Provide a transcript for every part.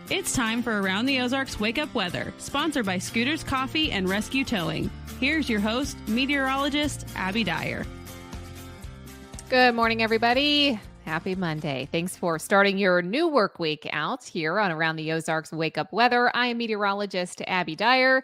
It's time for Around the Ozarks Wake Up Weather, sponsored by Scooters Coffee and Rescue Towing. Here's your host, meteorologist Abby Dyer. Good morning, everybody. Happy Monday. Thanks for starting your new work week out here on Around the Ozarks Wake Up Weather. I am meteorologist Abby Dyer.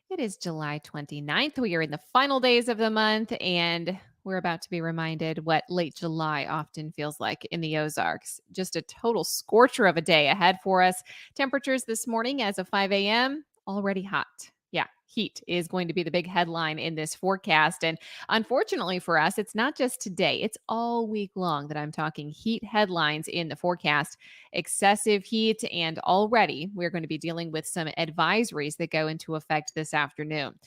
It is July 29th. We are in the final days of the month, and we're about to be reminded what late July often feels like in the Ozarks. Just a total scorcher of a day ahead for us. Temperatures this morning as of 5 a.m. already hot. Yeah, heat is going to be the big headline in this forecast. And unfortunately for us, it's not just today. It's all week long that I'm talking heat headlines in the forecast. Excessive heat, and already we're going to be dealing with some advisories that go into effect this afternoon.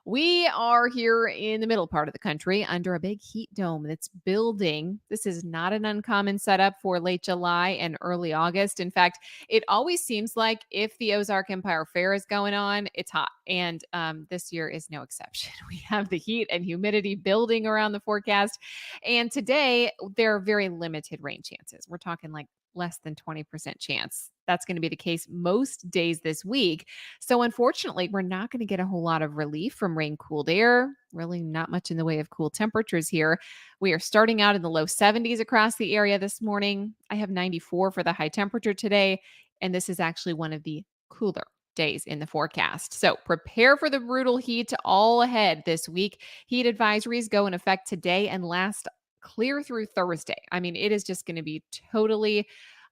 We are here in the middle part of the country under a big heat dome that's building. This is not an uncommon setup for late July and early August. In fact, it always seems like if the Ozark Empire Fair is going on, it's hot. And this year is no exception. We have the heat and humidity building around the forecast. And today, there are very limited rain chances. We're talking like less than 20% chance. That's going to be the case most days this week. So unfortunately, we're not going to get a whole lot of relief from rain-cooled air. Really not much in the way of cool temperatures here. We are starting out in the low 70s across the area this morning. I have 94 for the high temperature today, and this is actually one of the cooler days in the forecast. So prepare for the brutal heat all ahead this week. Heat advisories go in effect today and last clear through Thursday. I mean, it is just going to be totally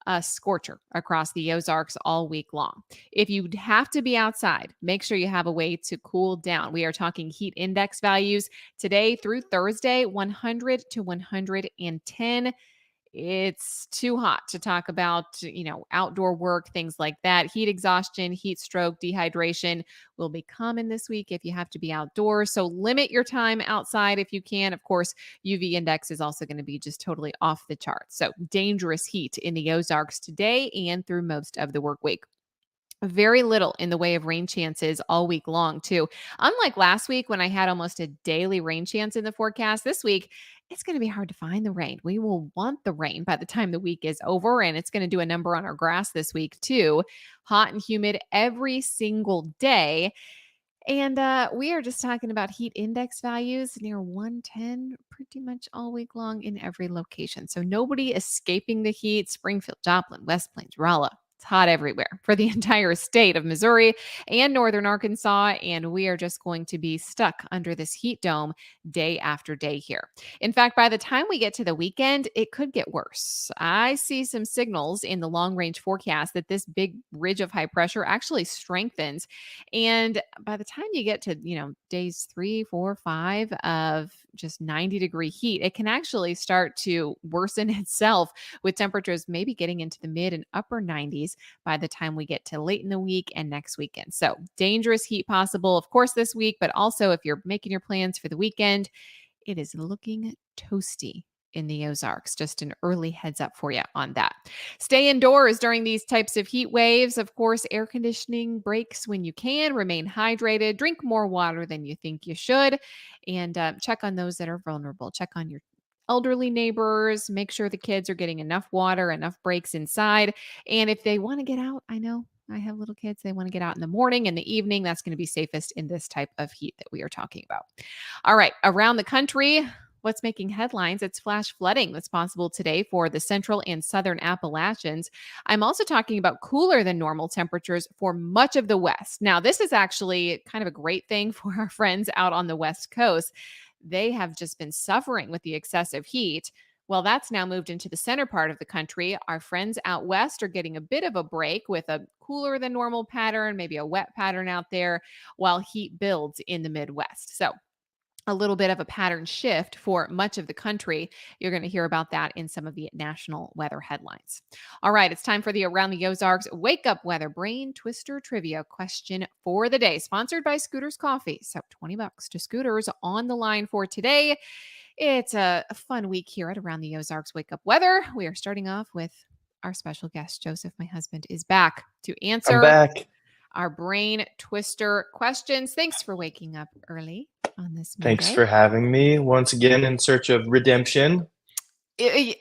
a scorcher across the Ozarks all week long. If you have to be outside, make sure you have a way to cool down. We are talking heat index values today through Thursday, 100 to 110. It's too hot to talk about, outdoor work, things like that. Heat exhaustion, heat stroke, dehydration will be common this week if you have to be outdoors. So limit your time outside if you can. Of course, UV index is also going to be just totally off the charts. So dangerous heat in the Ozarks today and through most of the work week. Very little in the way of rain chances all week long, too. Unlike last week when I had almost a daily rain chance in the forecast, this week, it's going to be hard to find the rain. We will want the rain by the time the week is over, and it's going to do a number on our grass this week, too. Hot and humid every single day. And we are just talking about heat index values near 110 pretty much all week long in every location. So nobody escaping the heat. Springfield, Joplin, West Plains, Rolla. It's hot everywhere for the entire state of Missouri and northern Arkansas, and we are just going to be stuck under this heat dome day after day here. In fact, by the time we get to the weekend, it could get worse. I see some signals in the long-range forecast that this big ridge of high pressure actually strengthens, and by the time you get to, days 3, 4, 5 of just 90-degree heat, it can actually start to worsen itself with temperatures maybe getting into the mid and upper 90s by the time we get to late in the week and next weekend. So dangerous heat possible, of course, this week, but also if you're making your plans for the weekend, it is looking toasty in the Ozarks. Just an early heads up for you on that. Stay indoors during these types of heat waves. Of course, air conditioning breaks when you can. Remain hydrated. Drink more water than you think you should. And check on those that are vulnerable. Check on your elderly neighbors. Make sure the kids are getting enough water, enough breaks inside. And if they want to get out, I know I have little kids. They want to get out in the morning and the evening. That's going to be safest in this type of heat that we are talking about. All right. Around the country, what's making headlines? It's flash flooding that's possible today for the central and southern Appalachians. I'm also talking about cooler than normal temperatures for much of the West. Now, this is actually kind of a great thing for our friends out on the West Coast. They have just been suffering with the excessive heat. Well, that's now moved into the center part of the country. Our friends out west are getting a bit of a break with a cooler than normal pattern, maybe a wet pattern out there, while heat builds in the Midwest. So a little bit of a pattern shift for much of the country. You're going to hear about that in some of the national weather headlines. All right, it's time for the Around the Ozarks Wake Up Weather Brain Twister Trivia question for the day, sponsored by Scooters Coffee. So $20 to Scooters on the line for today. It's a fun week here at Around the Ozarks Wake Up Weather. We are starting off with our special guest, Joseph. My husband is back to answer I'm back. Our brain twister questions. Thanks for waking up early on this Monday. Thanks for having me once again in search of redemption.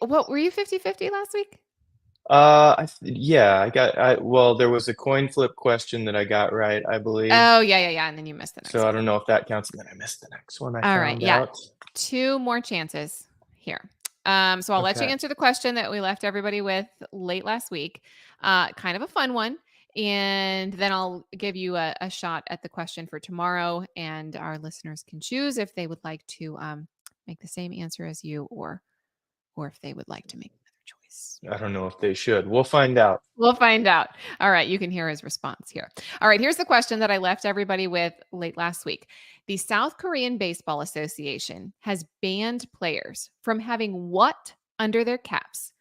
What were you 50-50 last week? Well, there was a coin flip question that I got right, I believe. Oh, yeah. And then you missed the next So I one. don't know if that counts. And then I missed the next one. I All right. found Yeah. out. 2 more chances here. So I'll let you Okay. answer the question that we left everybody with late last week. Kind of a fun one. And then I'll give you a shot at the question for tomorrow. And our listeners can choose if they would like to make the same answer as you or if they would like to make another choice. I don't know if they should. We'll find out. We'll find out. All right, you can hear his response here. All right, here's the question that I left everybody with late last week. The South Korean Baseball Association has banned players from having what under their caps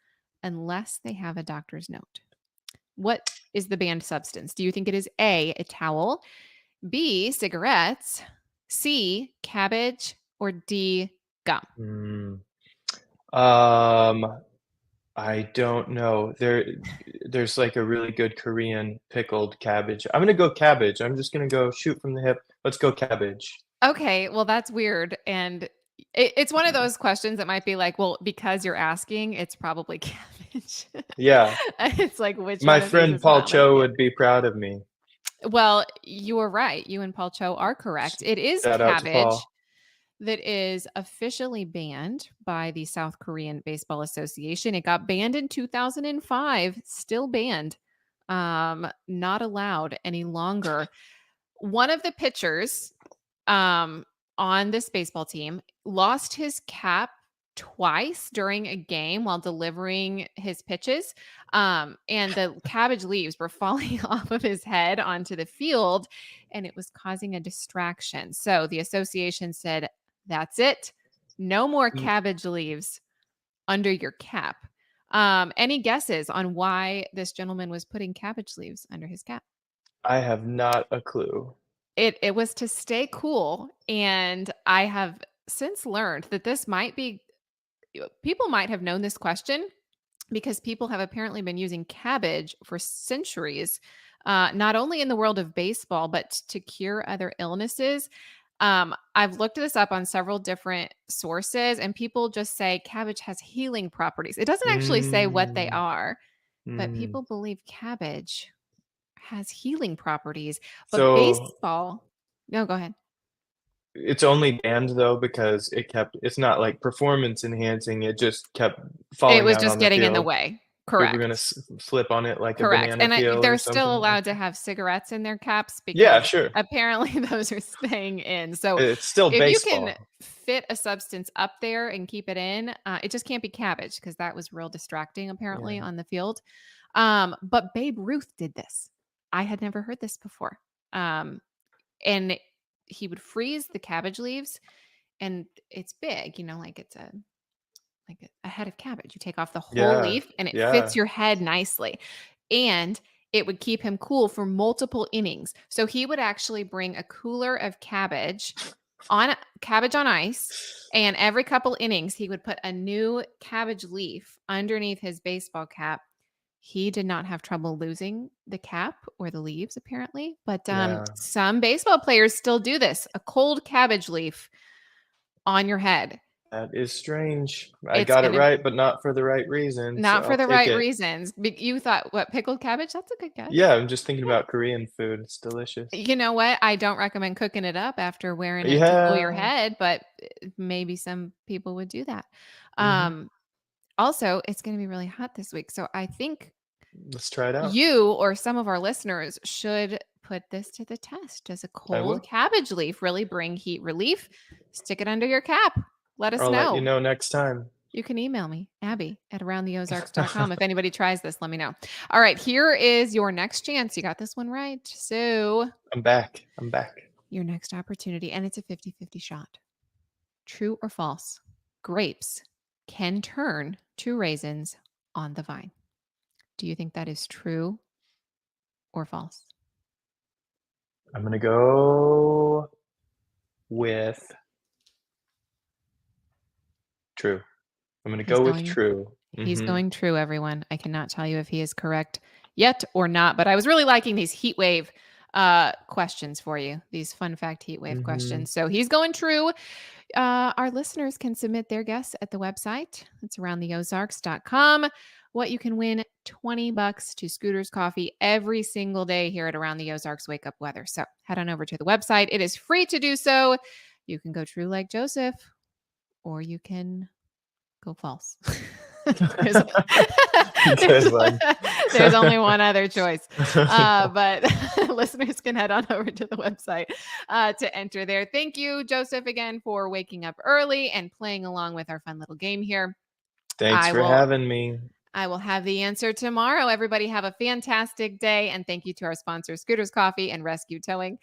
unless they have a doctor's note? What is the banned substance? Do you think it is A, a towel, B, cigarettes, C, cabbage, or D, gum? I don't know. There's like a really good Korean pickled cabbage. I'm gonna go cabbage. I'm just gonna go shoot from the hip. Let's go cabbage. Okay, well, that's weird. And it's one of those questions that might be like, well, because you're asking, it's probably cabbage. Yeah. It's like, which My one of these friend is Paul not like Cho it? would be proud of me. Well, you were right. You and Paul Cho are correct. It is Shout out to cabbage Paul. that is officially banned by the South Korean Baseball Association. It got banned in 2005, still banned, not allowed any longer. One of the pitchers on this baseball team lost his cap twice during a game while delivering his pitches. And the cabbage leaves were falling off of his head onto the field, and it was causing a distraction. So the association said, that's it. No more cabbage leaves under your cap. Any guesses on why this gentleman was putting cabbage leaves under his cap? I have not a clue. It was to stay cool, and I have since learned that this might be people might have known this question because people have apparently been using cabbage for centuries, not only in the world of baseball, but to cure other illnesses. I've looked this up on several different sources, and people just say cabbage has healing properties. It doesn't actually say what they are, but people believe cabbage has healing properties. But So baseball, no, go ahead. it's only banned though because it's not like performance enhancing. It just kept It falling was out just on the getting in the field. way. People are gonna Correct. slip on it like a Correct. banana And peel or they're something. still allowed to have cigarettes in their caps Yeah, because sure. apparently those are staying in. So It's still if you baseball. can fit a substance up there and keep it in, it just can't be cabbage because that was real distracting apparently Yeah. on the field. But Babe Ruth did this. I had never heard this before. And he would freeze the cabbage leaves, and it's big, like it's a head of cabbage. You take off the whole Yeah. leaf and it Yeah. fits your head nicely. And it would keep him cool for multiple innings. So he would actually bring a cooler of cabbage on ice, and every couple innings he would put a new cabbage leaf underneath his baseball cap. He did not have trouble losing the cap or the leaves apparently, but Yeah. some baseball players still do this. A cold cabbage leaf on your head. That is strange. I It's got it gonna right, but not for the right reason. So Not for I'll the take right it. reasons. You thought, what, pickled cabbage? That's a good guess. Yeah, I'm just thinking about Korean food. It's delicious. You know what? I don't recommend cooking it up after wearing it to cool your Yeah. head, but maybe some people would do that. Mhm. Also, it's going to be really hot this week. So I think Let's try it out. you or some of our listeners should put this to the test. Does a I will. cold cabbage leaf really bring heat relief? Stick it under your cap. Let us I'll know. let you know next time. You can email me, Abby@aroundtheozarks.com. If anybody tries this, let me know. All right, here is your next chance. You got this one right. So I'm back. your next opportunity, and it's a 50-50 shot. True or false? Grapes can turn to raisins on the vine. Do you think that is true or false? I'm going to go with true. I'm going to go with true. He's going true, everyone. I cannot tell you if he is correct yet or not, but I was really liking these heat wave questions for you, these fun fact heat wave questions. So he's going true. Our listeners can submit their guess at the website. It's aroundtheozarks.com. what you can win. $20 to Scooter's Coffee every single day here at Around the Ozarks Wake Up Weather. So head on over to the website. It is free to do so. You can go true like Joseph, or you can go false. there's, there's only one other choice. But listeners can head on over to the website to enter there. Thank you, Joseph, again for waking up early and playing along with our fun little game here. Thanks for having me. I will have the answer tomorrow. Everybody have a fantastic day. And thank you to our sponsors, Scooter's Coffee and Rescue Towing.